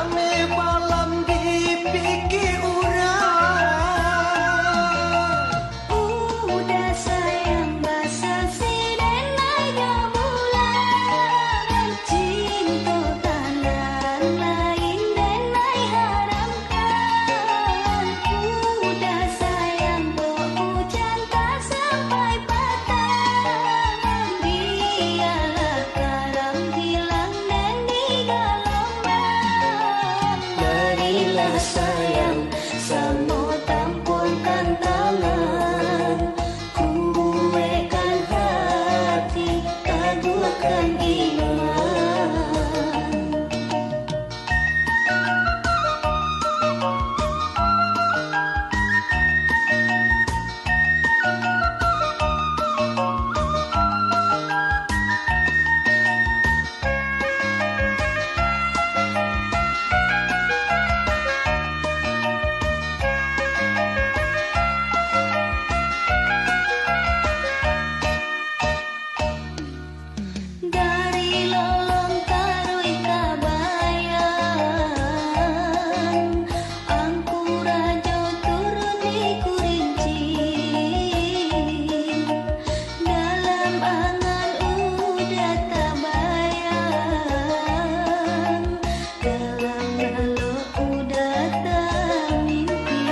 jame malam dipikir urang. Udah sayang basa siden aja bulan, cinta tangan lain dan ai haramkan. Udah sayang kok hujan tak sampai patah, biarlah karam hilang dan digalaukan. Marilah sayang sama tampunkan tangan, kuatkan hati, teguhkan iman. Dari lolong tarui kabayan, angku rajo turun di Kurinci. Dalam angan udah tabayang, dalam lalu udah tak mimpi.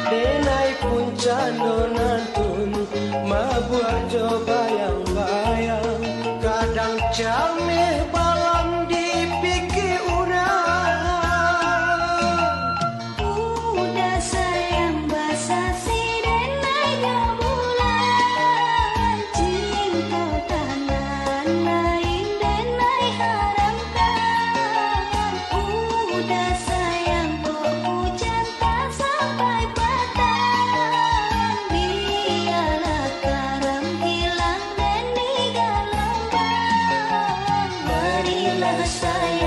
Denai puncak nonantun mabuat jo bayang-bayang, kadang jame malam dipikir urang. Udah sayang basa siden aja bulan, cinta tangan lain dan ai haramkan. Udah sayang kok hujan tak sampai patah, biarlah karam hilang dan digalaukan. Marilah sayang